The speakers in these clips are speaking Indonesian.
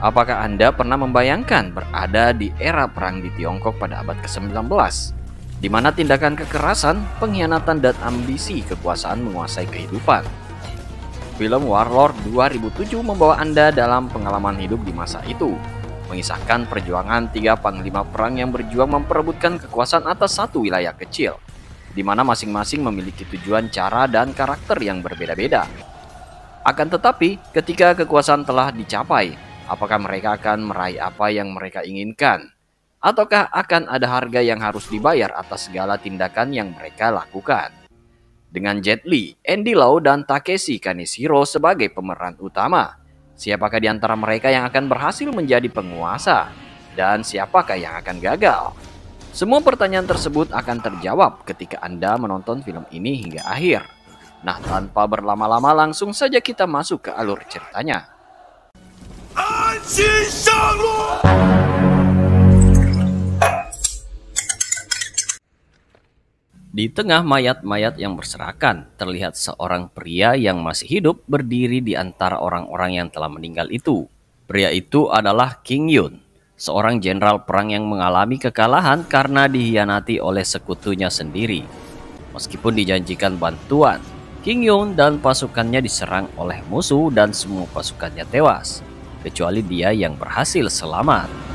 Apakah Anda pernah membayangkan berada di era perang di Tiongkok pada abad ke-19, di mana tindakan kekerasan, pengkhianatan, dan ambisi kekuasaan menguasai kehidupan? Film Warlord 2007 membawa Anda dalam pengalaman hidup di masa itu, mengisahkan perjuangan tiga panglima perang yang berjuang memperebutkan kekuasaan atas satu wilayah kecil, di mana masing-masing memiliki tujuan, cara, dan karakter yang berbeda-beda. Akan tetapi, ketika kekuasaan telah dicapai, apakah mereka akan meraih apa yang mereka inginkan? Ataukah akan ada harga yang harus dibayar atas segala tindakan yang mereka lakukan? Dengan Jet Li, Andy Lau, dan Takeshi Kaneshiro sebagai pemeran utama, siapakah di antara mereka yang akan berhasil menjadi penguasa? Dan siapakah yang akan gagal? Semua pertanyaan tersebut akan terjawab ketika Anda menonton film ini hingga akhir. Nah, tanpa berlama-lama langsung saja kita masuk ke alur ceritanya. Di tengah mayat-mayat yang berserakan, terlihat seorang pria yang masih hidup berdiri di antara orang-orang yang telah meninggal itu. Pria itu adalah King Yun, seorang jenderal perang yang mengalami kekalahan karena dikhianati oleh sekutunya sendiri. Meskipun dijanjikan bantuan, King Yun dan pasukannya diserang oleh musuh dan semua pasukannya tewas, kecuali dia yang berhasil selamat.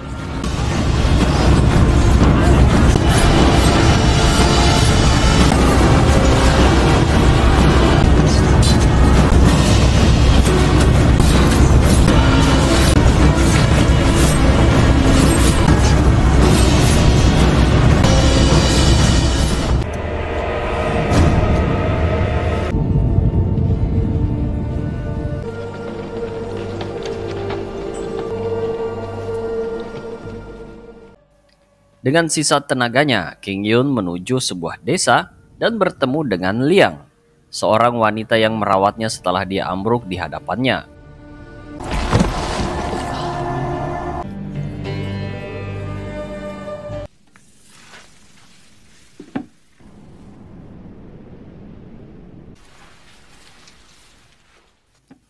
Dengan sisa tenaganya, King Yun menuju sebuah desa dan bertemu dengan Liang, seorang wanita yang merawatnya setelah dia ambruk di hadapannya.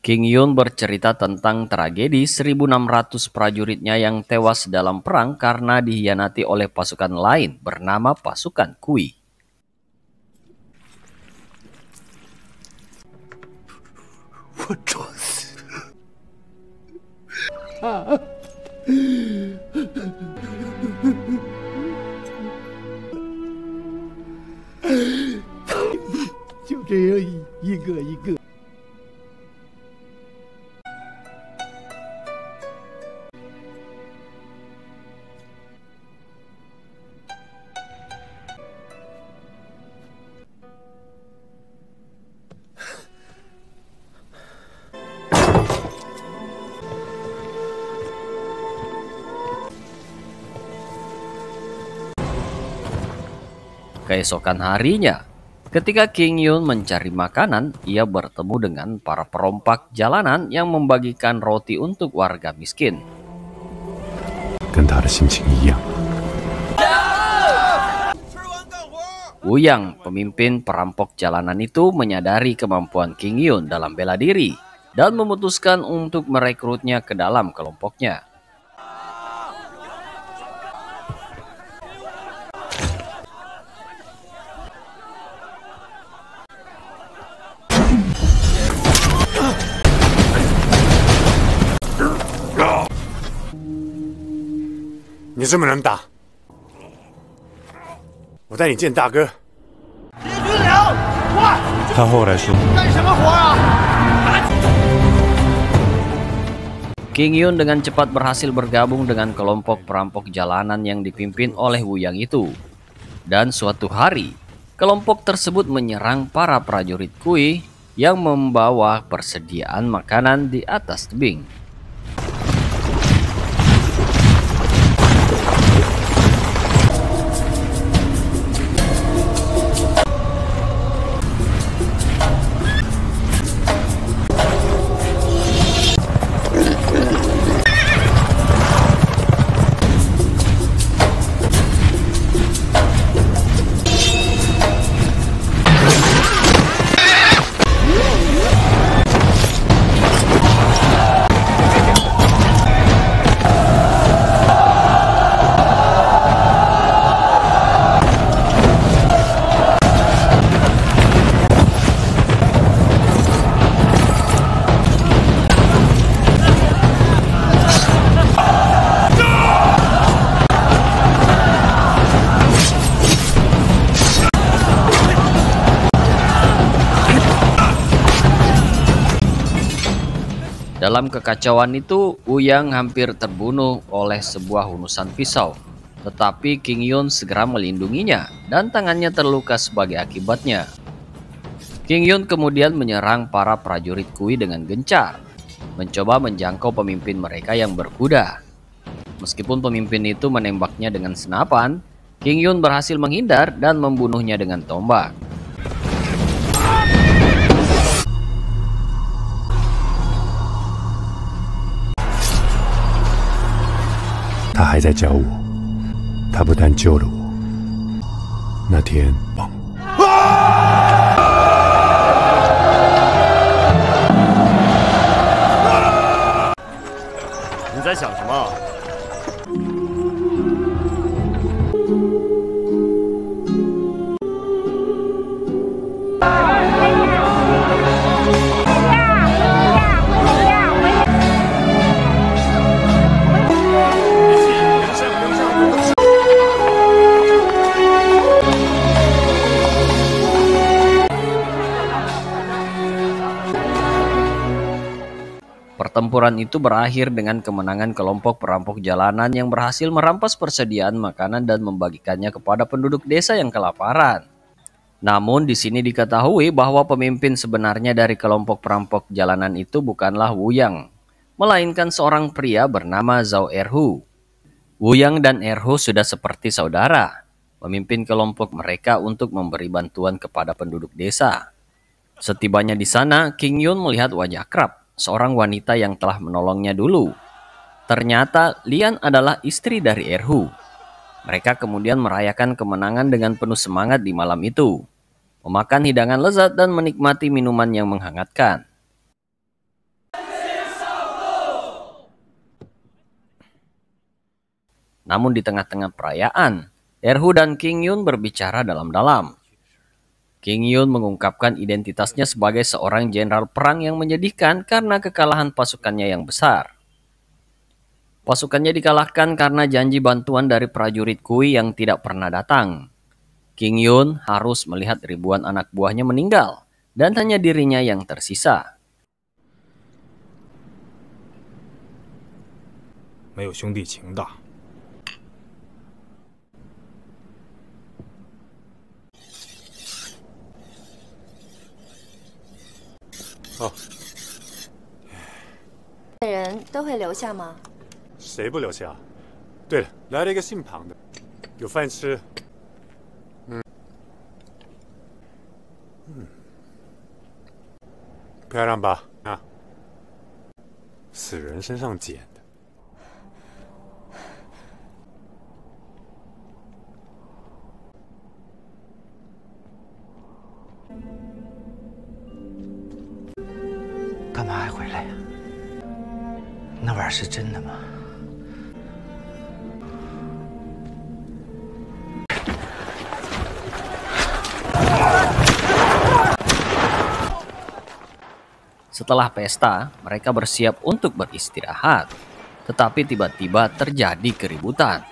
King Yun bercerita tentang tragedi 1.600 prajuritnya yang tewas dalam perang karena dikhianati oleh pasukan lain bernama pasukan Kui. Keesokan harinya, ketika King Yun mencari makanan, ia bertemu dengan para perompak jalanan yang membagikan roti untuk warga miskin. Wuyang, pemimpin perampok jalanan itu, menyadari kemampuan King Yun dalam bela diri dan memutuskan untuk merekrutnya ke dalam kelompoknya. "你这么能打，我带你见大哥。叶军良，快！他后来说，干什么活啊？ King Yun dengan cepat berhasil bergabung dengan kelompok perampok jalanan yang dipimpin oleh Wuyang itu. Dan suatu hari, kelompok tersebut menyerang para prajurit Kui yang membawa persediaan makanan di atas tebing. Dalam kekacauan itu, Wuyang hampir terbunuh oleh sebuah hunusan pisau. Tetapi King Yun segera melindunginya dan tangannya terluka sebagai akibatnya. King Yun kemudian menyerang para prajurit Kui dengan gencar, mencoba menjangkau pemimpin mereka yang berkuda. Meskipun pemimpin itu menembaknya dengan senapan, King Yun berhasil menghindar dan membunuhnya dengan tombak. 他还在教我，他不但救了我，那天你在想什么？ Pertempuran itu berakhir dengan kemenangan kelompok perampok jalanan yang berhasil merampas persediaan makanan dan membagikannya kepada penduduk desa yang kelaparan. Namun di sini diketahui bahwa pemimpin sebenarnya dari kelompok perampok jalanan itu bukanlah Wuyang, melainkan seorang pria bernama Zhao Erhu. Wuyang dan Erhu sudah seperti saudara, memimpin kelompok mereka untuk memberi bantuan kepada penduduk desa. Setibanya di sana, King Yun melihat wajah Krab, seorang wanita yang telah menolongnya dulu. Ternyata Lian adalah istri dari Erhu. Mereka kemudian merayakan kemenangan dengan penuh semangat di malam itu, memakan hidangan lezat dan menikmati minuman yang menghangatkan. Namun di tengah-tengah perayaan, Erhu dan King Yun berbicara dalam-dalam. King Yun mengungkapkan identitasnya sebagai seorang jenderal perang yang menyedihkan karena kekalahan pasukannya yang besar. Pasukannya dikalahkan karena janji bantuan dari prajurit Kui yang tidak pernah datang. King Yun harus melihat ribuan anak buahnya meninggal dan hanya dirinya yang tersisa. 没有兄弟情大。 人都会留下吗？ 谁不留下？对了，来了一个姓庞的，有饭吃。漂亮吧？啊，死人身上捡的。干嘛还回来呀？那玩意儿是真的吗？Setelah pesta, mereka bersiap untuk beristirahat. Tetapi tiba-tiba terjadi keributan.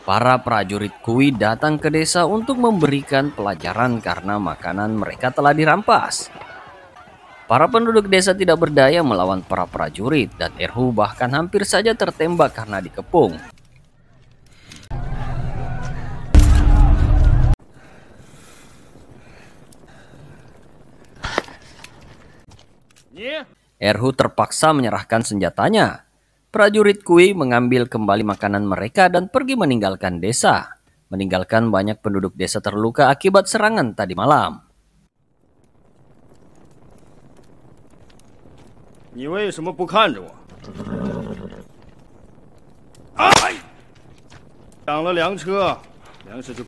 Para prajurit Kui datang ke desa untuk memberikan pelajaran karena makanan mereka telah dirampas. Para penduduk desa tidak berdaya melawan para prajurit dan Erhu bahkan hampir saja tertembak karena dikepung. Erhu terpaksa menyerahkan senjatanya. Prajurit Kui mengambil kembali makanan mereka dan pergi meninggalkan desa, meninggalkan banyak penduduk desa terluka akibat serangan tadi malam. 你为什么不看着我？哎！抢了粮车，粮食就。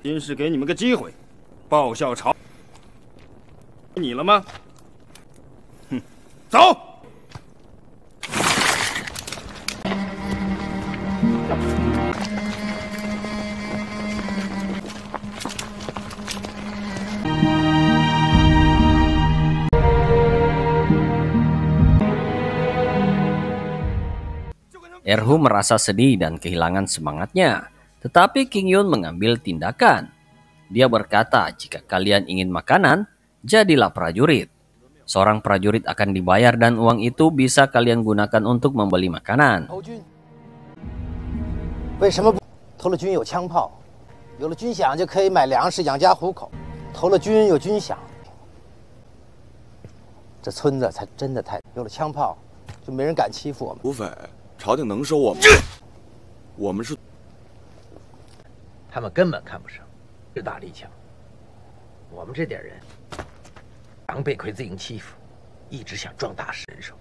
今是给你们个机会，报效朝。你了吗？哼，走！ Erhu merasa sedih dan kehilangan semangatnya. Tetapi King Yun mengambil tindakan. Dia berkata, jika kalian ingin makanan, jadilah prajurit. Seorang prajurit akan dibayar dan uang itu bisa kalian gunakan untuk membeli makanan. 为什么不投了军有枪炮，有了军饷就可以买粮食养家糊口，投了军有军饷，这村子才真的太有了枪炮，就没人敢欺负我们。土匪，朝廷能收我们？我们是，他们根本看不上势大力强，我们这点人常被鬼子营欺负，一直想壮大人手。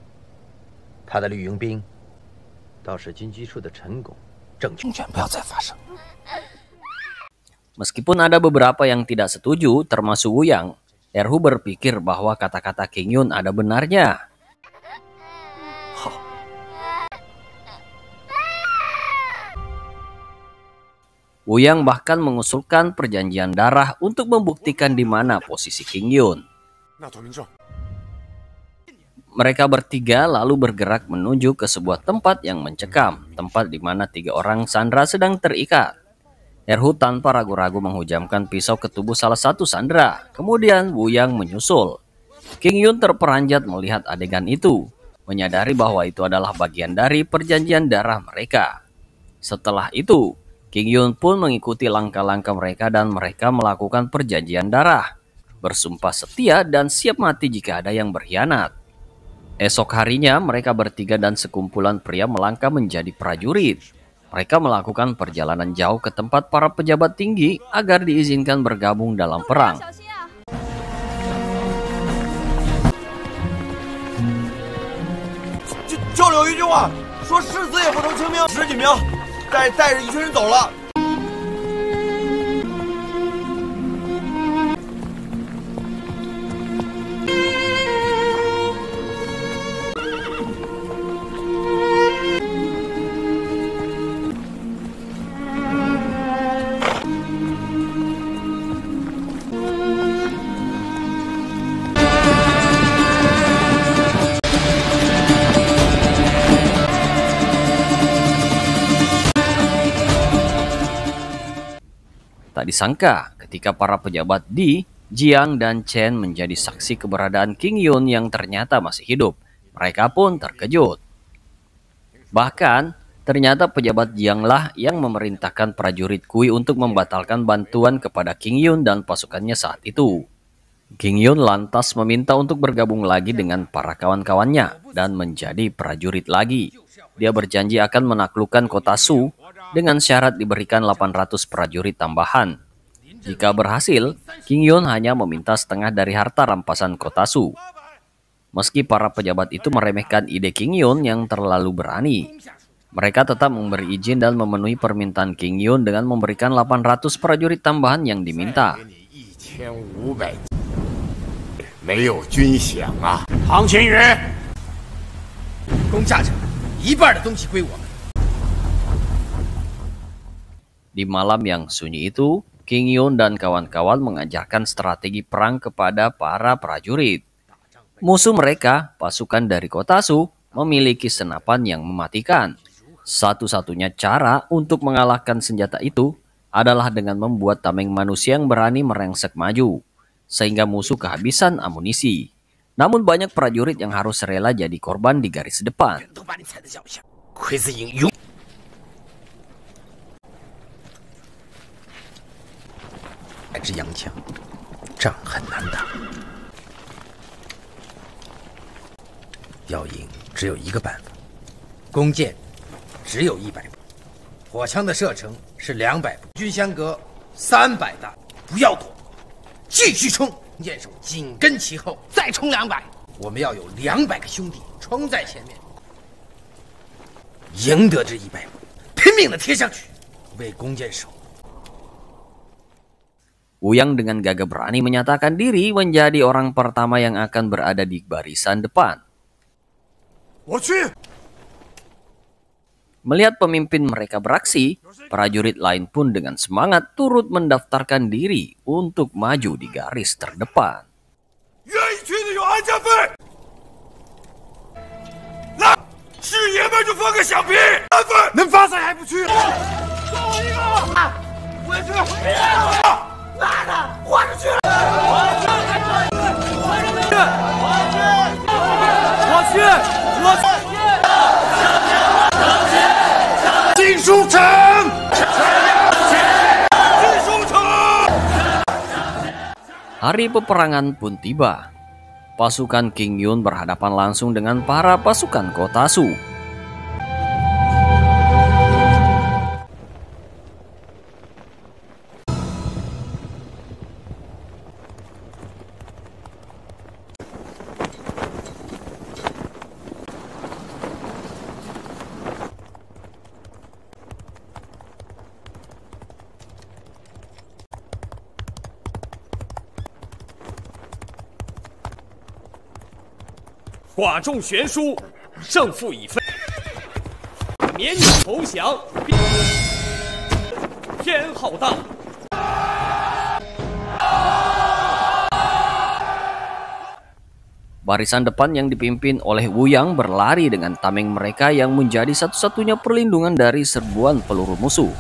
他的绿营兵倒是军机处的成功，政权不要再发生。 Meskipun ada beberapa yang tidak setuju, termasuk Wuyang, Erhu berpikir bahwa kata-kata King Yun ada benarnya. Wuyang bahkan mengusulkan perjanjian darah untuk membuktikan di mana posisi King Yun. Mereka bertiga lalu bergerak menuju ke sebuah tempat yang mencekam, tempat di mana 3 orang sandera sedang terikat. Erhu tanpa ragu-ragu menghujamkan pisau ke tubuh salah satu sandera. Kemudian Wuyang menyusul. King Yun terperanjat melihat adegan itu, menyadari bahwa itu adalah bagian dari perjanjian darah mereka. Setelah itu, King Yun pun mengikuti langkah-langkah mereka dan mereka melakukan perjanjian darah, bersumpah setia dan siap mati jika ada yang berkhianat. Esok harinya mereka bertiga dan sekumpulan pria melangkah menjadi prajurit. Mereka melakukan perjalanan jauh ke tempat para pejabat tinggi agar diizinkan bergabung dalam perang. 就留一句话，说誓死也不能清兵，10几名，带着一群人走了。 Tak disangka ketika para pejabat Di, Jiang, dan Chen menjadi saksi keberadaan King Yun yang ternyata masih hidup. Mereka pun terkejut. Bahkan, ternyata pejabat Jiang lah yang memerintahkan prajurit Kui untuk membatalkan bantuan kepada King Yun dan pasukannya saat itu. King Yun lantas meminta untuk bergabung lagi dengan para kawan-kawannya dan menjadi prajurit lagi. Dia berjanji akan menaklukkan kota Su dengan syarat diberikan 800 prajurit tambahan. Jika berhasil, King Yun hanya meminta setengah dari harta rampasan kota Su. Meski para pejabat itu meremehkan ide King Yun yang terlalu berani, mereka tetap memberi izin dan memenuhi permintaan King Yun dengan memberikan 800 prajurit tambahan yang diminta. 没有军饷啊！唐乾宇，攻下城，一半的东西归我们。 Di malam yang sunyi itu, King Yun dan kawan-kawan mengajarkan strategi perang kepada para prajurit. Musuh mereka, pasukan dari kota Su, memiliki senapan yang mematikan. Satu-satunya cara untuk mengalahkan senjata itu adalah dengan membuat tameng manusia yang berani merengsek maju, sehingga musuh kehabisan amunisi. Namun banyak prajurit yang harus rela jadi korban di garis depan. 来支洋枪，仗很难打。要赢只有一个办法，弓箭只有100步，火枪的射程是200步，军相隔300大，不要躲，继续冲！箭手紧跟其后，再冲200。我们要有200个兄弟冲在前面，赢得这100步，拼命的贴上去，为弓箭手。 Wuyang dengan gagah berani menyatakan diri menjadi orang pertama yang akan berada di barisan depan. Melihat pemimpin mereka beraksi, prajurit lain pun dengan semangat turut mendaftarkan diri untuk maju di garis terdepan. Hari peperangan pun tiba. Pasukan King Yun berhadapan langsung dengan para pasukan Kotasu.寡众悬殊，胜负已分，免你投降。天浩大。Barisan depan yang dipimpin oleh Wu Yang berlari dengan tameng mereka yang menjadi satu-satunya perlindungan dari serbuan peluru musuh.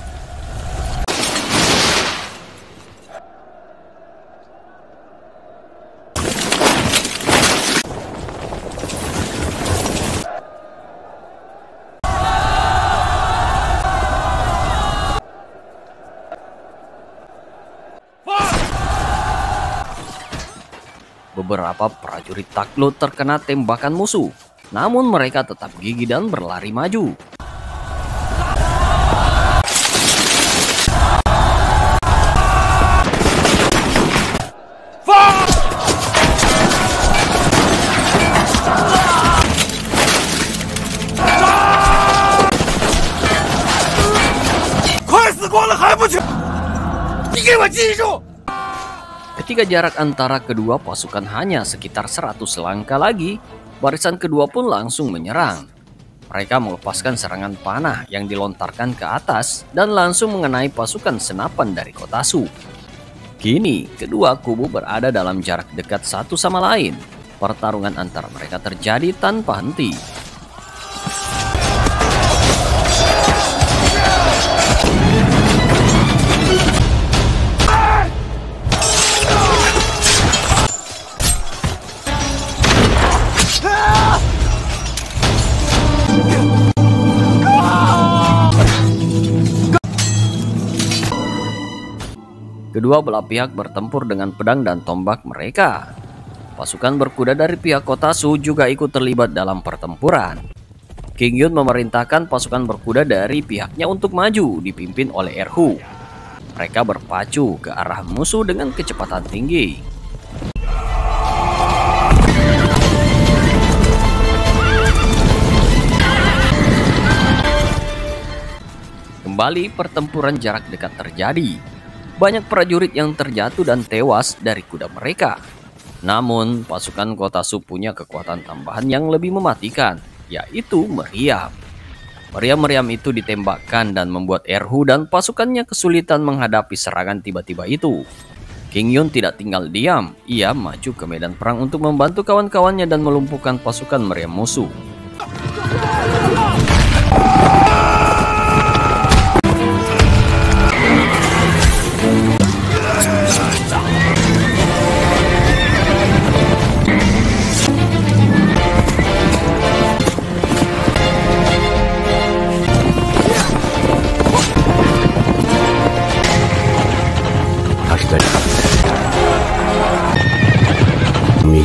Beberapa prajurit takluk terkena tembakan musuh, namun mereka tetap gigih dan berlari maju. Ketika jarak antara kedua pasukan hanya sekitar 100 langkah lagi, barisan kedua pun langsung menyerang. Mereka melepaskan serangan panah yang dilontarkan ke atas dan langsung mengenai pasukan senapan dari Kotasu. Kini, kedua kubu berada dalam jarak dekat satu sama lain. Pertarungan antara mereka terjadi tanpa henti. Kedua belah pihak bertempur dengan pedang dan tombak mereka. Pasukan berkuda dari pihak Kotasu juga ikut terlibat dalam pertempuran. King Yun memerintahkan pasukan berkuda dari pihaknya untuk maju, dipimpin oleh Erhu. Mereka berpacu ke arah musuh dengan kecepatan tinggi. Kembali pertempuran jarak dekat terjadi. Banyak prajurit yang terjatuh dan tewas dari kuda mereka. Namun, pasukan Kotasu punya kekuatan tambahan yang lebih mematikan, yaitu meriam. Meriam-meriam itu ditembakkan dan membuat Erhu dan pasukannya kesulitan menghadapi serangan tiba-tiba itu. King Yun tidak tinggal diam, ia maju ke medan perang untuk membantu kawan-kawannya dan melumpuhkan pasukan meriam musuh.命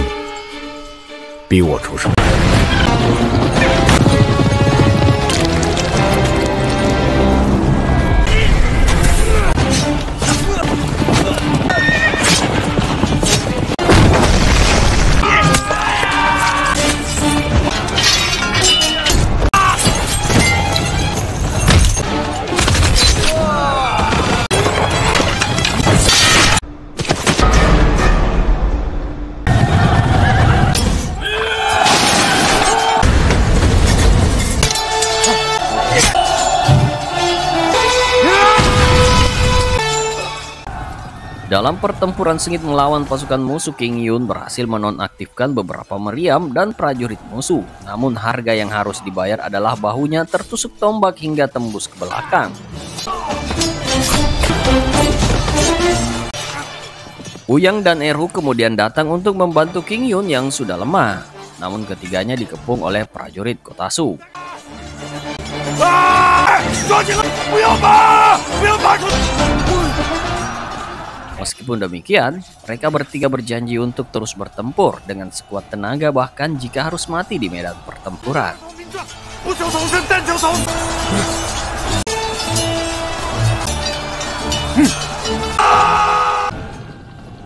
逼我出手。 Dalam pertempuran sengit melawan pasukan musuh, King Yun berhasil menonaktifkan beberapa meriam dan prajurit musuh. Namun harga yang harus dibayar adalah bahunya tertusuk tombak hingga tembus ke belakang. Wu Yang dan Erhu kemudian datang untuk membantu King Yun yang sudah lemah. Namun ketiganya dikepung oleh prajurit Kotasu. Meskipun demikian, mereka bertiga berjanji untuk terus bertempur dengan sekuat tenaga bahkan jika harus mati di medan pertempuran.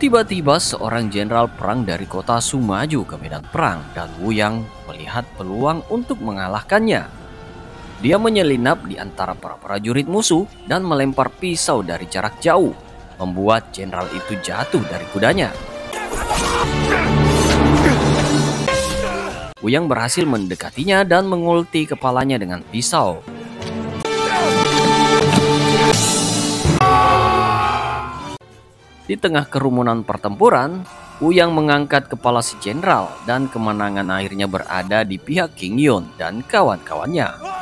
Tiba-tiba seorang jenderal perang dari kota Su maju ke medan perang dan Wu Yang melihat peluang untuk mengalahkannya. Dia menyelinap di antara para prajurit musuh dan melempar pisau dari jarak jauh, membuat jenderal itu jatuh dari kudanya. Wu Yang berhasil mendekatinya dan mengulti kepalanya dengan pisau. Di tengah kerumunan pertempuran, Wu Yang mengangkat kepala si jenderal dan kemenangan akhirnya berada di pihak King Yun dan kawan-kawannya.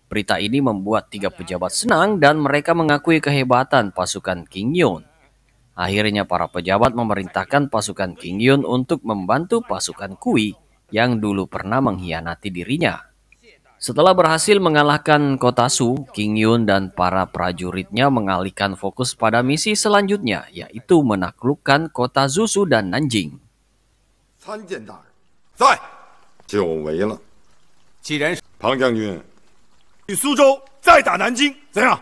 Berita ini membuat tiga pejabat senang dan mereka mengakui kehebatan pasukan King Yun. Akhirnya para pejabat memerintahkan pasukan King Yun untuk membantu pasukan Kui yang dulu pernah mengkhianati dirinya. Setelah berhasil mengalahkan kota Su, King Yun dan para prajuritnya mengalihkan fokus pada misi selanjutnya, yaitu menaklukkan kota Zusu dan Nanjing. 参见大人，在，久违了。既然庞将军。 去苏州再打南京，怎样？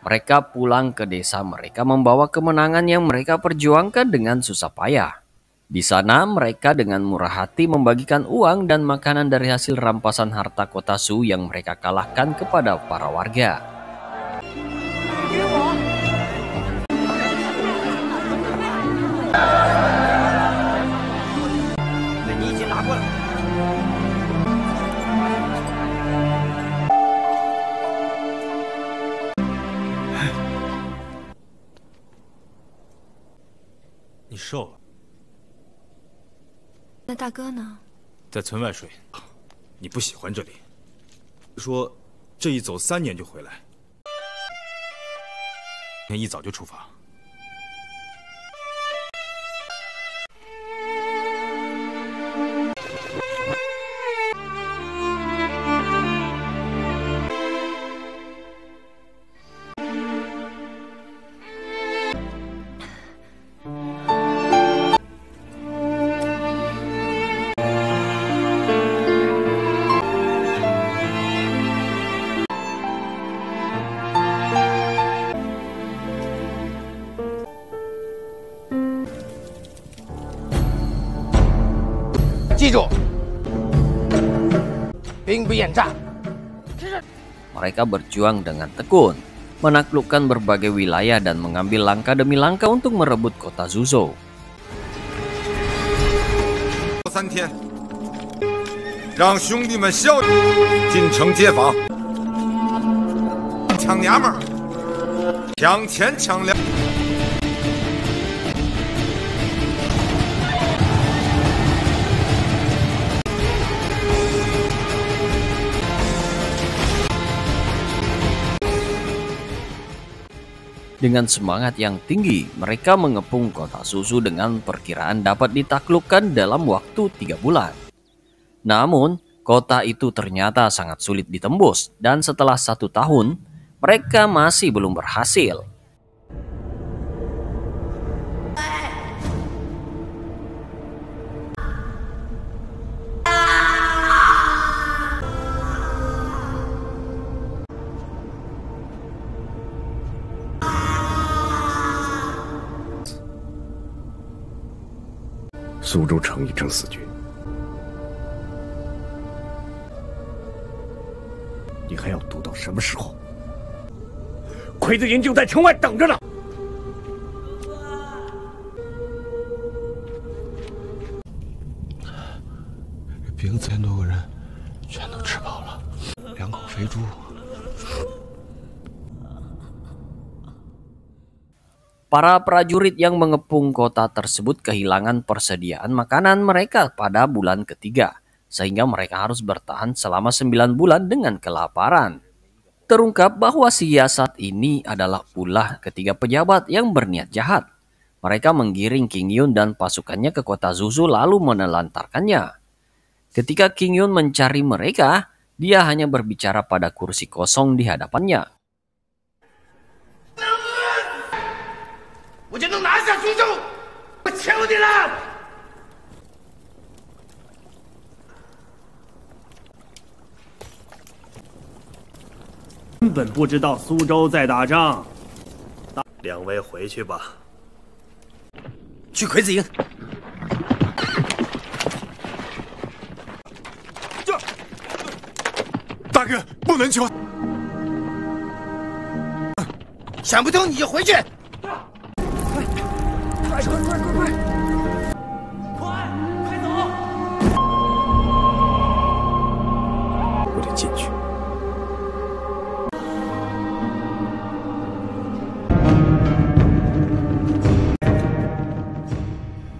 Mereka pulang ke desa mereka membawa kemenangan yang mereka perjuangkan dengan susah payah. Di sana mereka dengan murah hati membagikan uang dan makanan dari hasil rampasan harta kota Su yang mereka kalahkan kepada para warga.你瘦了， 那大哥呢？ 在村外睡。你不喜欢这里，说这一走3年就回来，明天一早就出发。 记住，兵不厌诈。 Mereka berjuang dengan tekun, menaklukkan berbagai wilayah dan mengambil langkah demi langkah untuk merebut kota Zuzhou. 3天，让兄弟们笑进城接访，抢娘们儿，抢钱抢粮。 Dengan semangat yang tinggi, mereka mengepung kota Susu dengan perkiraan dapat ditaklukkan dalam waktu 3 bulan. Namun, kota itu ternyata sangat sulit ditembus dan setelah 1 tahun, mereka masih belum berhasil. “苏州城已成死局，你还要赌到什么时候？鬼子营就在城外等着呢。兵3000多个人全都吃饱了，2口肥猪。” Para prajurit yang mengepung kota tersebut kehilangan persediaan makanan mereka pada bulan ketiga, sehingga mereka harus bertahan selama 9 bulan dengan kelaparan. Terungkap bahwa siasat ini adalah ulah ketiga pejabat yang berniat jahat. Mereka menggiring Qing Yun dan pasukannya ke kota Zuzu lalu menelantarkannya. Ketika Qing Yun mencari mereka, dia hanya berbicara pada kursi kosong di hadapannya. 我就能拿下苏州，我求你了！ 根本不知道苏州在打仗。两位回去吧。去魁子营。大哥，不能求。想不通你就回去。 我得进去。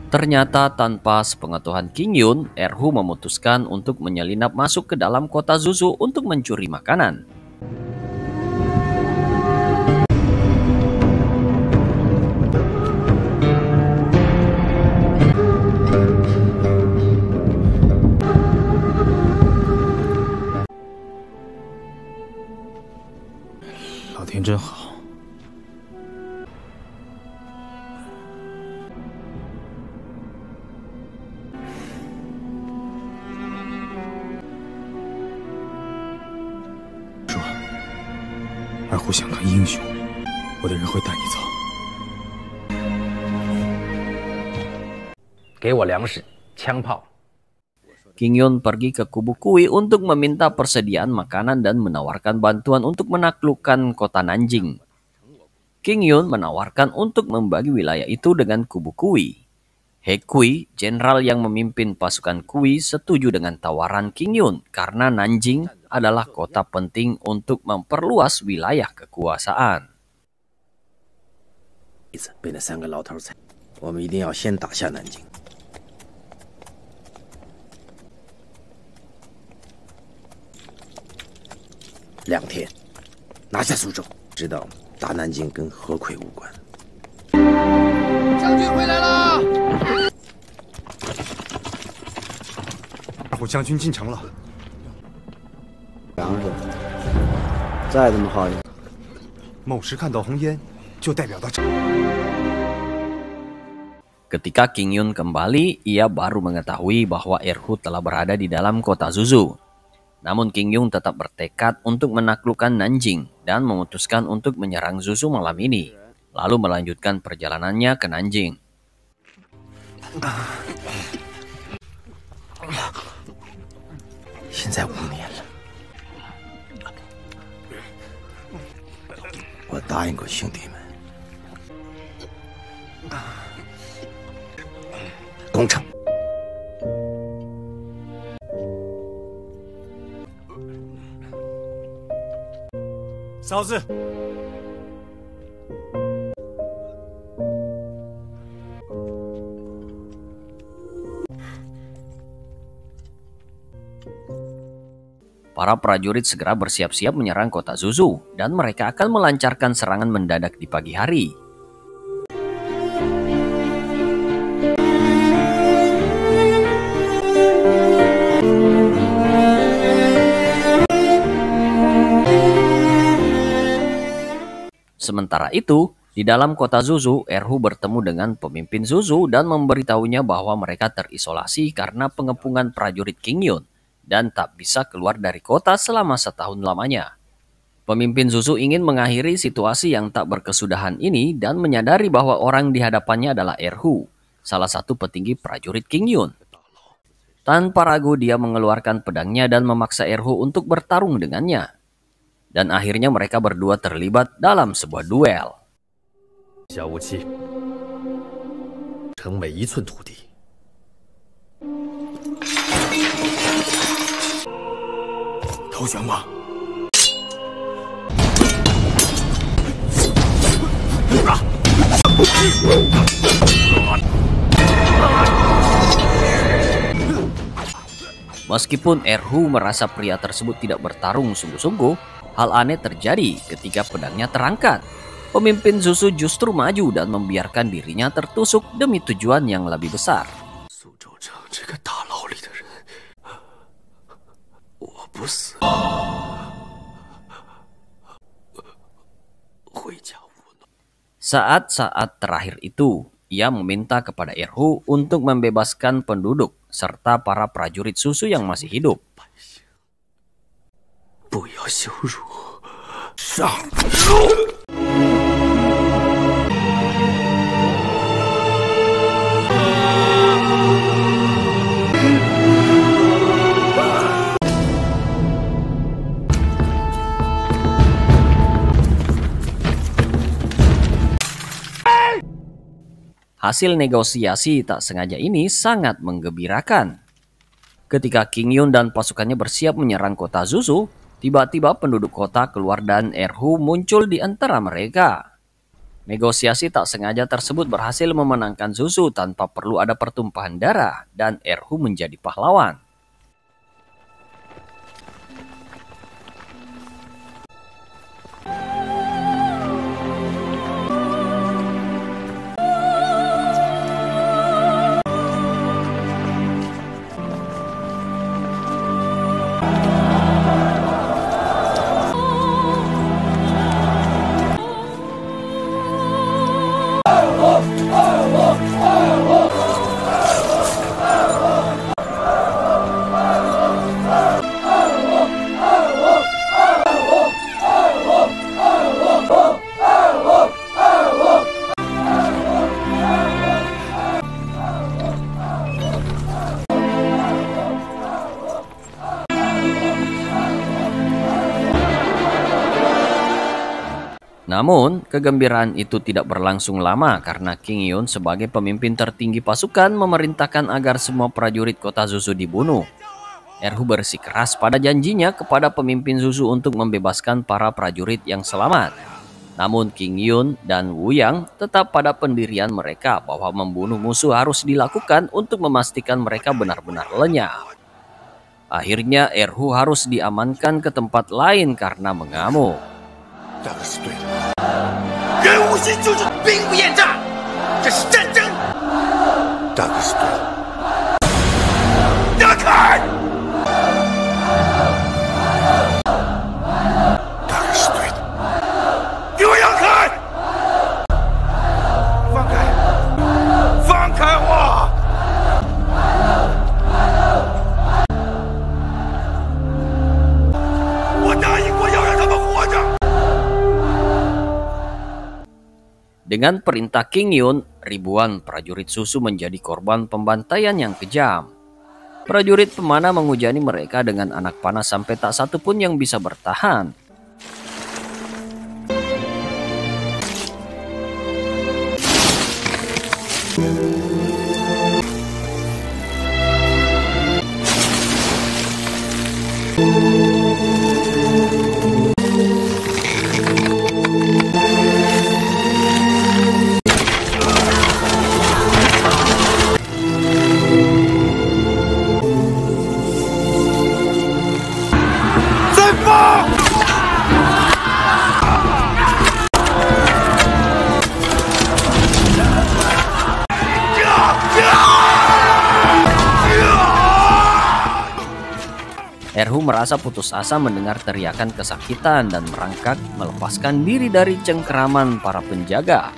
Ternyata tanpa sepengetahuan Qing Yun, Erhu memutuskan untuk menyelinap masuk ke dalam kota Zuzu untuk mencuri makanan. Lao天真好。 二虎想当英雄，我的人会带你走。给我粮食、枪炮。 Qing Yun pergi ke kubu Kui untuk meminta persediaan makanan dan menawarkan bantuan untuk menaklukkan kota Nanjing. Qing Yun menawarkan untuk membagi wilayah itu dengan kubu Kui. He Kui, jenderal yang memimpin pasukan Kui, setuju dengan tawaran Qing Yun karena Nanjing adalah kota penting untuk memperluas wilayah kekuasaan. 被那3个老头踩，我们一定要先打下南京。2天，拿下苏州。知道打南京跟何魁无关。将军回来了！二虎将军进城了。 粮食再这么好，某时看到红烟，就代表到。 Ketika Qing Yun kembali, ia baru mengetahui bahwa Erhu telah berada di dalam kota Zuzu. Namun Qing Yun tetap bertekad untuk menaklukkan Nanjing dan memutuskan untuk menyerang Zuzu malam ini, lalu melanjutkan perjalanannya ke Nanjing. Sekarang 5年了。 我答应过兄弟们，攻城。嫂子，Para prajurit segera bersiap-siap menyerang kota Zuzu, dan mereka akan melancarkan serangan mendadak di pagi hari. Sementara itu, di dalam kota Zuzu, Erhu bertemu dengan pemimpin Zuzu dan memberitahunya bahwa mereka terisolasi karena pengepungan prajurit Qing Yun dan tak bisa keluar dari kota selama setahun lamanya. Pemimpin Zuzu ingin mengakhiri situasi yang tak berkesudahan ini dan menyadari bahwa orang di hadapannya adalah Erhu, salah satu petinggi prajurit Qing Yun. Tanpa ragu dia mengeluarkan pedangnya dan memaksa Erhu untuk bertarung dengannya. Dan akhirnya mereka berdua terlibat dalam sebuah duel. 小武器，城每1寸土地。 投降吧！ Meskipun Erhu merasa pria tersebut tidak bertarung sungguh-sungguh, hal aneh terjadi ketika pedangnya terangkat. Pemimpin Zusu justru maju dan membiarkan dirinya tertusuk demi tujuan yang lebih besar. Saat-saat terakhir itu, ia meminta kepada Erhu untuk membebaskan penduduk serta para prajurit Zusu yang masih hidup. Hasil negosiasi tak sengaja ini sangat menggembirakan. Ketika King Yun dan pasukannya bersiap menyerang kota Zusu, tiba-tiba penduduk kota keluar dan Erhu muncul di antara mereka. Negosiasi tak sengaja tersebut berhasil memenangkan Zusu tanpa perlu ada pertumpahan darah dan Erhu menjadi pahlawan. Namun, kegembiraan itu tidak berlangsung lama karena King Yun sebagai pemimpin tertinggi pasukan memerintahkan agar semua prajurit kota Zusu dibunuh. Erhu bersikeras pada janjinya kepada pemimpin Zusu untuk membebaskan para prajurit yang selamat. Namun King Yun dan Wu Yang tetap pada pendirian mereka bahwa membunuh musuh harus dilakukan untuk memastikan mereka benar-benar lenyap. Akhirnya Erhu harus diamankan ke tempat lain karena mengamuk. 大哥是对的，人无信就是兵不厌诈，这是战争。大哥是对的，让开！大哥是对的，给我让开！放开！放开我！ Dengan perintah King Yun, ribuan prajurit Zusu menjadi korban pembantaian yang kejam. Prajurit pemana menghujani mereka dengan anak panah sampai tak satu pun yang bisa bertahan. Erhu merasa putus asa mendengar teriakan kesakitan dan merangkak melepaskan diri dari cengkeraman para penjaga.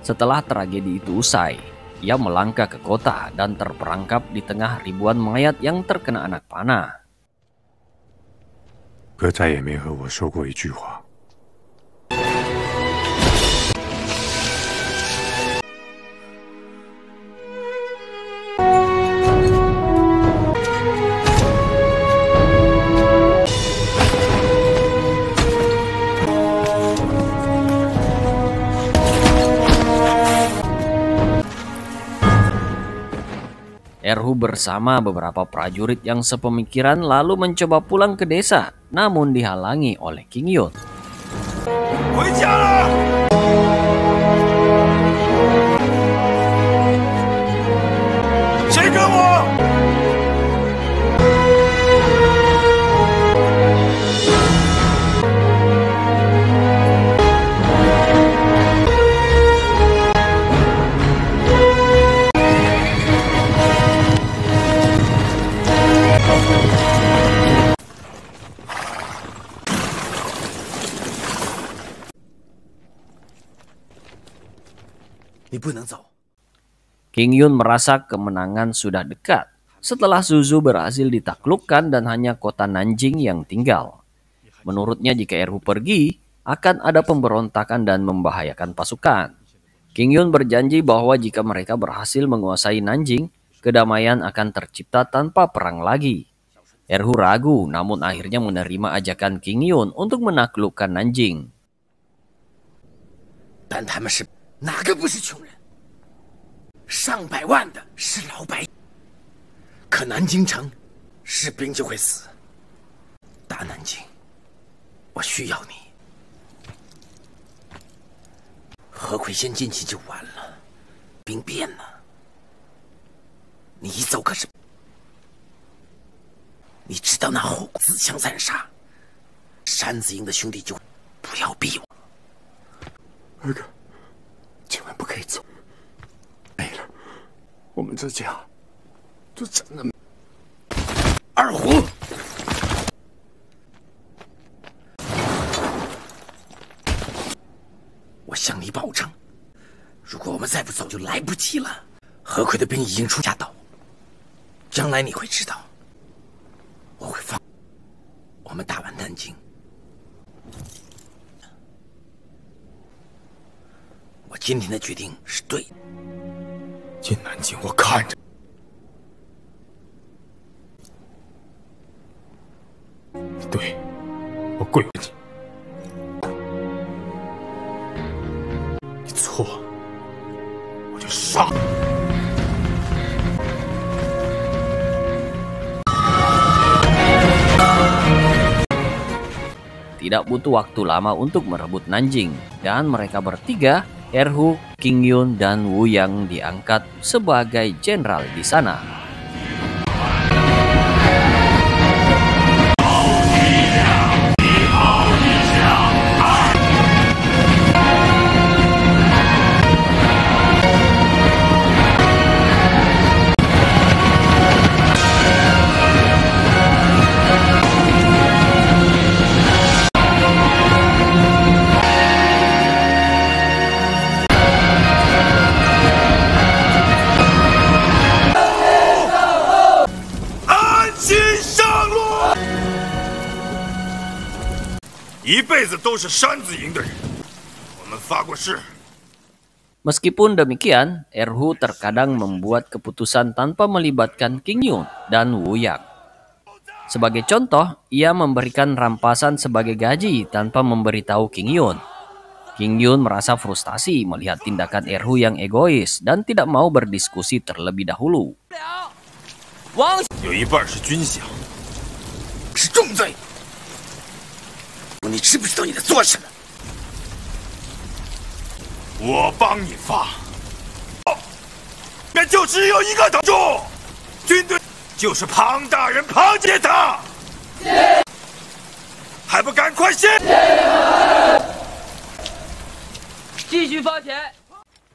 Setelah tragedi itu usai, ia melangkah ke kota dan terperangkap di tengah ribuan mayat yang terkena anak panah. 哥再也没和我说过一句话。 Erhu bersama beberapa prajurit yang sepemikiran lalu mencoba pulang ke desa, namun dihalangi oleh King Yun. 回家了！谁跟我？ 你不能走。 King Yun merasa kemenangan sudah dekat setelah Suzhou berhasil ditaklukkan dan hanya kota Nanjing yang tinggal. Menurutnya jika Erhu pergi, akan ada pemberontakan dan membahayakan pasukan. King Yun berjanji bahwa jika mereka berhasil menguasai Nanjing, kedamaian akan tercipta tanpa perang lagi. Erhu ragu, namun akhirnya menerima ajakan King Yun untuk menaklukkan Nanjing. 但他们是哪个不是穷人？上百万的是老百姓，可南京城，士兵就会死。大南京，我需要你。何奎先进去就完了，兵变了。你一走可是，你知道那后自相残杀，山子营的兄弟就不要逼我。 二哥，千万不可以走，没了，我们这家就真的没。二虎，我向你保证，如果我们再不走，就来不及了。何奎的兵已经出下岛，将来你会知道，我会放。我们打完南京。 我今天的决定是对的。进南京，我看着。对，我跪着你。你错，我就杀。 Tidak butuh waktu lama untuk merebut Nanjing, dan mereka bertiga, Erhu, King Yun, dan Wu Yang diangkat sebagai jenderal di sana.一辈子都是山子营的人，我们发过誓。 Meskipun demikian, Erhu terkadang membuat keputusan tanpa melibatkan King Yun dan Wu Yang. Sebagai contoh, ia memberikan rampasan sebagai gaji tanpa memberitahu King Yun. King Yun merasa frustasi melihat tindakan Erhu yang egois dan tidak mau berdiskusi terlebih dahulu. 有一半是军饷，是重罪。你知不知道你在做什么？我帮你发。那就只有一个头住，军队就是庞大人庞杰他，还不赶快卸！继续发钱。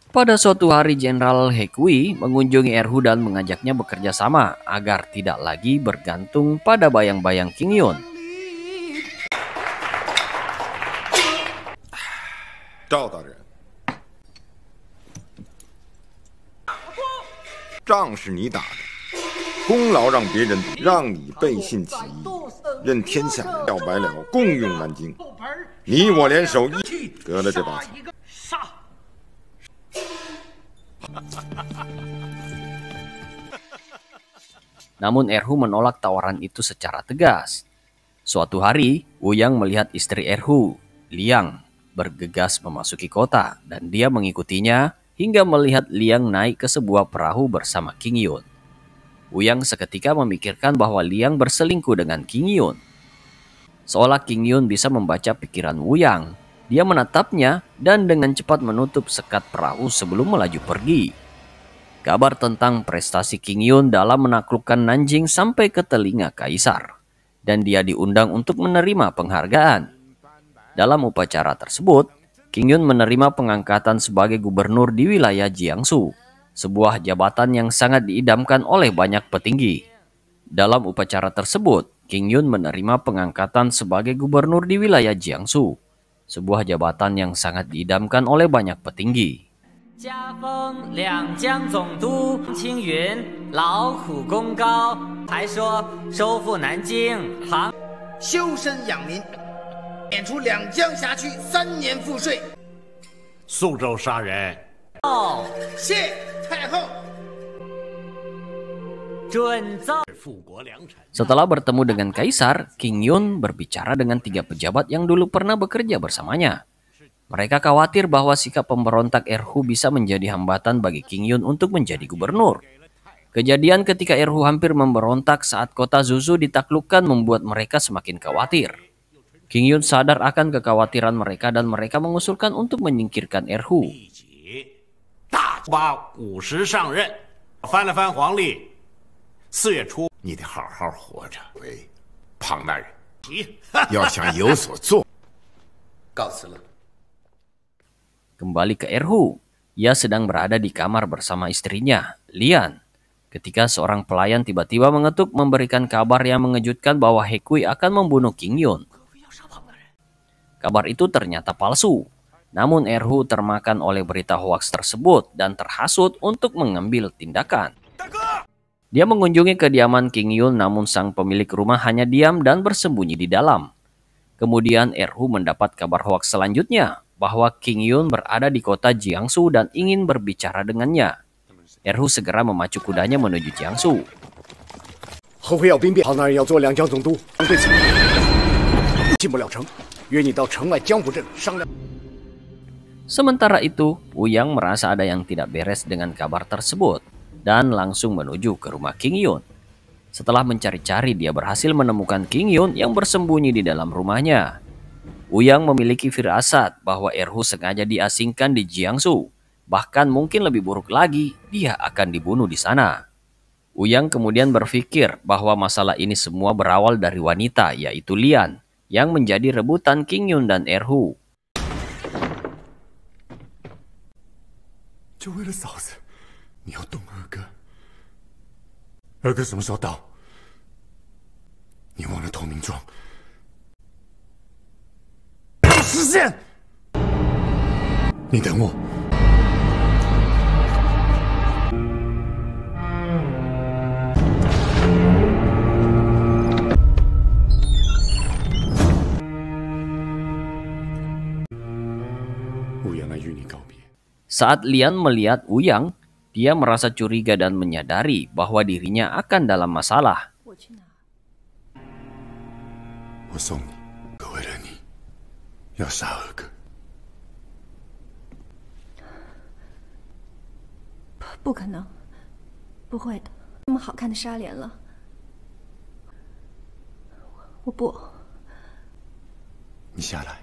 Pada suatu hari Jenderal Hekui mengunjungi Erhu dan mengajaknya bekerja sama agar tidak lagi bergantung pada bayang-bayang King Yun. 赵大人，仗是你打的，功劳让别人，让你背信弃义，任天下了白了，共用南京。你我联手得了这把草。 Namun Erhu menolak tawaran itu secara tegas. Suatu hari, Wuyang melihat istri Erhu, Liang, bergegas memasuki kota dan dia mengikutinya hingga melihat Liang naik ke sebuah perahu bersama King Yun. Wuyang seketika memikirkan bahwa Liang berselingkuh dengan King Yun. Seolah King Yun bisa membaca pikiran Wuyang, dia menatapnya dan dengan cepat menutup sekat perahu sebelum melaju pergi. Kabar tentang prestasi King Yun dalam menaklukkan Nanjing sampai ke telinga kaisar, dan dia diundang untuk menerima penghargaan. Dalam upacara tersebut, King Yun menerima pengangkatan sebagai gubernur di wilayah Jiangsu, sebuah jabatan yang sangat diidamkan oleh banyak petinggi. Dalam upacara tersebut, King Yun menerima pengangkatan sebagai gubernur di wilayah Jiangsu, sebuah jabatan yang sangat diidamkan oleh banyak petinggi. 加封两江总督青云，劳苦功高，还说收复南京，杭修身养民，免除两江辖区3年赋税。苏州杀人。哦，谢太后。准奏。 Setelah bertemu dengan kaisar, King Yun berbicara dengan 3 pejabat yang dulu pernah bekerja bersamanya. Mereka khawatir bahwa sikap pemberontak Erhu bisa menjadi hambatan bagi King Yun untuk menjadi gubernur. Kejadian ketika Erhu hampir memberontak saat kota Zuzu ditaklukkan membuat mereka semakin khawatir. King Yun sadar akan kekhawatiran mereka dan mereka mengusulkan untuk menyingkirkan Erhu. 50上任，翻了翻黄历，4月初，你得好好活着。喂，庞大人，要想有所做，告辞了。 Kembali ke Erhu, ia sedang berada di kamar bersama istrinya, Lian, ketika seorang pelayan tiba-tiba mengetuk memberikan kabar yang mengejutkan bahwa He Kui akan membunuh King Yun. Kabar itu ternyata palsu, namun Erhu termakan oleh berita hoaks tersebut dan terhasut untuk mengambil tindakan. Dia mengunjungi kediaman King Yun, namun sang pemilik rumah hanya diam dan bersembunyi di dalam. Kemudian Erhu mendapat kabar hoaks selanjutnya, bahwa King Yun berada di kota Jiangsu dan ingin berbicara dengannya. Erhu segera memacu kudanya menuju Jiangsu. Sementara itu, Wuyang merasa ada yang tidak beres dengan kabar tersebut dan langsung menuju ke rumah King Yun. Setelah mencari-cari, dia berhasil menemukan King Yun yang bersembunyi di dalam rumahnya. Wuyang memiliki firasat bahwa Erhu sengaja diasingkan di Jiangsu. Bahkan mungkin lebih buruk lagi, dia akan dibunuh di sana. Wuyang kemudian berpikir bahwa masalah ini semua berawal dari wanita, yaitu Lian, yang menjadi rebutan King Yun dan Erhu. 就为了嫂子，你要动二哥。二哥什么时候到？你忘了投名状。 实现！你等我。Wuyang来与你告别。Saat Lian melihat Wuyang, dia merasa curiga dan menyadari bahwa dirinya akan dalam masalah. 我送你，可为了你。 要杀二哥？不可能，不会的。这么好看的纱帘了，我不。你下来。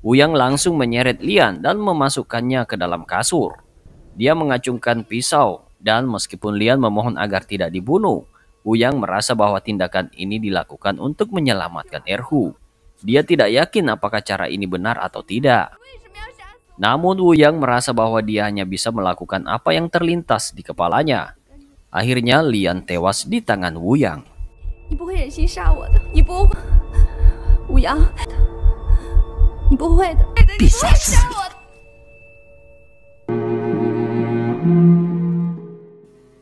Wuyang langsung menyeret Lian dan memasukkannya ke dalam kasur. Dia mengacungkan pisau dan meskipun Lian memohon agar tidak dibunuh, Wuyang merasa bahwa tindakan ini dilakukan untuk menyelamatkan Erhu. Dia tidak yakin apakah cara ini benar atau tidak. Namun Wuyang merasa bahwa dia hanya bisa melakukan apa yang terlintas di kepalanya. Akhirnya Lian tewas di tangan Wuyang.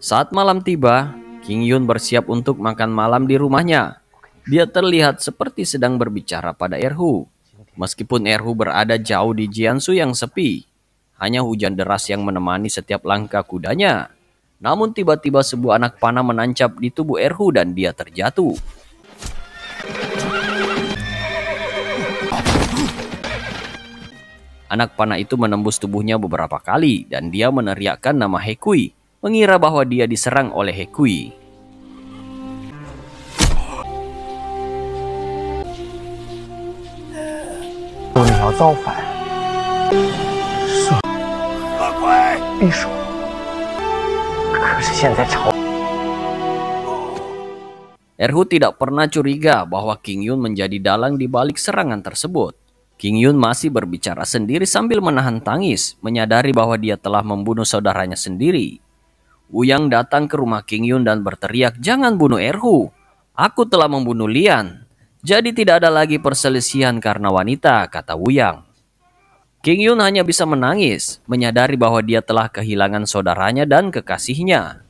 Saat malam tiba, King Yun bersiap untuk makan malam di rumahnya. Dia terlihat seperti sedang berbicara pada Erhu. Meskipun Erhu berada jauh di Jiangsu yang sepi, hanya hujan deras yang menemani setiap langkah kudanya. Namun tiba-tiba sebuah anak panah menancap di tubuh Erhu dan dia terjatuh. Anak panah itu menembus tubuhnya beberapa kali dan dia meneriakkan nama Hekui, mengira bahwa dia diserang oleh Hekui. Erhu tidak pernah curiga bahwa King Yun menjadi dalang di balik serangan tersebut. King Yun masih berbicara sendiri sambil menahan tangis, menyadari bahwa dia telah membunuh saudaranya sendiri. Wuyang datang ke rumah King Yun dan berteriak, "Jangan bunuh Erhu. Aku telah membunuh Lian. Jadi tidak ada lagi perselisihan karena wanita," kata Wuyang. King Yun hanya bisa menangis, menyadari bahwa dia telah kehilangan saudaranya dan kekasihnya.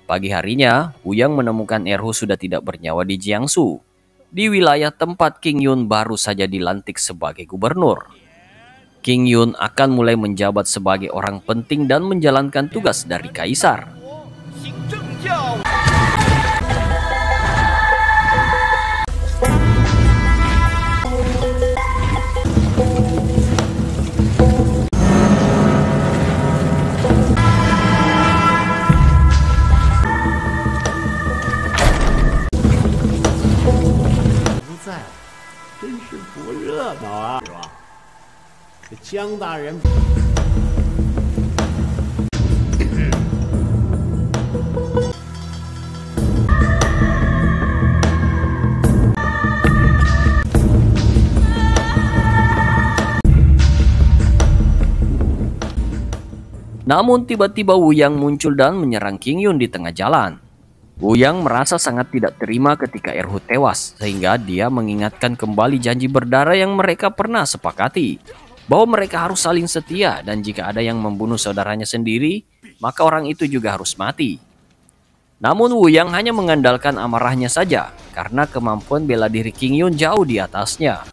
Pagi harinya, Wuyang menemukan Erhu sudah tidak bernyawa di Jiangsu, di wilayah tempat King Yun baru saja dilantik sebagai gubernur. King Yun akan mulai menjabat sebagai orang penting dan menjalankan tugas dari kaisar. Namun tiba-tiba Wuyang muncul dan menyerang King Yun di tengah jalan. Wuyang merasa sangat tidak terima ketika Erhu tewas, sehingga dia mengingatkan kembali janji berdarah yang mereka pernah sepakati, bahwa mereka harus saling setia dan jika ada yang membunuh saudaranya sendiri, maka orang itu juga harus mati. Namun Wuyang hanya mengandalkan amarahnya saja, karena kemampuan bela diri King Yun jauh di atasnya.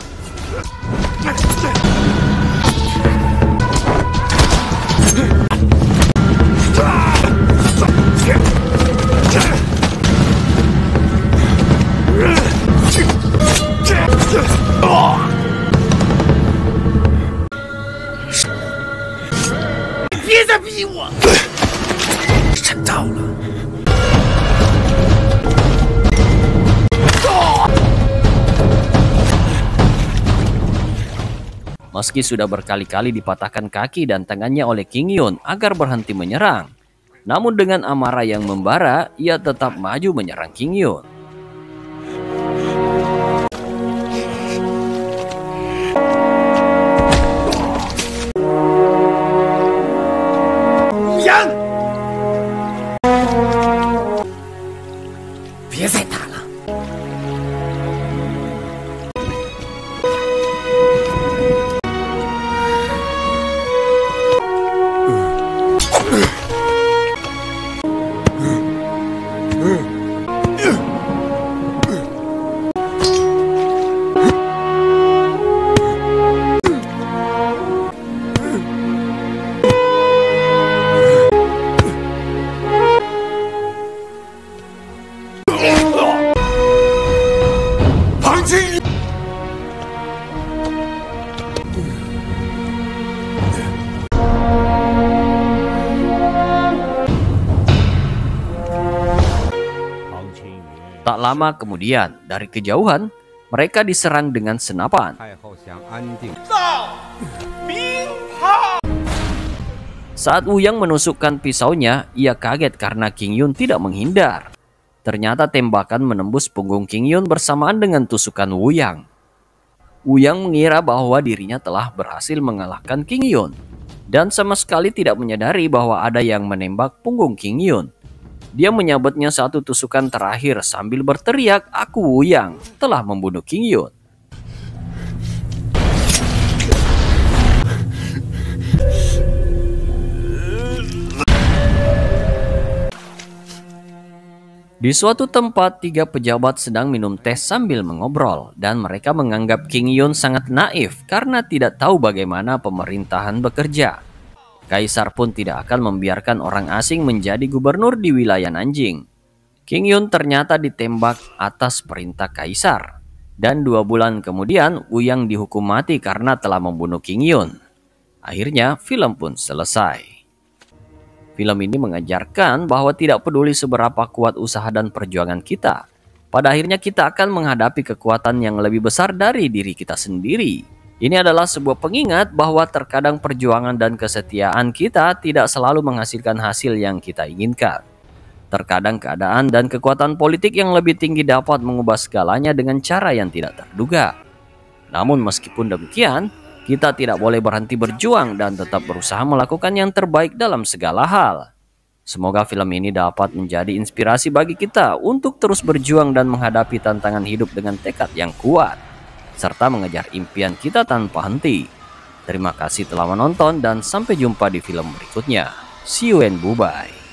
Meski sudah berkali-kali dipatahkan kaki dan tangannya oleh King Yun agar berhenti menyerang, namun dengan amarah yang membara, ia tetap maju menyerang King Yun. Tak lama kemudian, dari kejauhan, mereka diserang dengan senapan. Saat Wuyang menusukkan pisaunya, ia kaget karena King Yun tidak menghindar. Ternyata tembakan menembus punggung King Yun bersamaan dengan tusukan Wuyang. Wuyang mengira bahwa dirinya telah berhasil mengalahkan King Yun, dan sama sekali tidak menyadari bahwa ada yang menembak punggung King Yun. Dia menyabetnya satu tusukan terakhir sambil berteriak, "Aku Wuyang telah membunuh King Yun." Di suatu tempat, 3 pejabat sedang minum teh sambil mengobrol, dan mereka menganggap King Yun sangat naif karena tidak tahu bagaimana pemerintahan bekerja. Kaisar pun tidak akan membiarkan orang asing menjadi gubernur di wilayah Nanjing. King Yun ternyata ditembak atas perintah kaisar, dan 2 bulan kemudian Wuyang dihukum mati karena telah membunuh King Yun. Akhirnya film pun selesai. Film ini mengajarkan bahwa tidak peduli seberapa kuat usaha dan perjuangan kita, pada akhirnya kita akan menghadapi kekuatan yang lebih besar dari diri kita sendiri. Ini adalah sebuah pengingat bahwa terkadang perjuangan dan kesetiaan kita tidak selalu menghasilkan hasil yang kita inginkan. Terkadang keadaan dan kekuatan politik yang lebih tinggi dapat mengubah segalanya dengan cara yang tidak terduga. Namun meskipun demikian, kita tidak boleh berhenti berjuang dan tetap berusaha melakukan yang terbaik dalam segala hal. Semoga film ini dapat menjadi inspirasi bagi kita untuk terus berjuang dan menghadapi tantangan hidup dengan tekad yang kuat, serta mengejar impian kita tanpa henti. Terima kasih telah menonton dan sampai jumpa di film berikutnya. See you and bye-bye.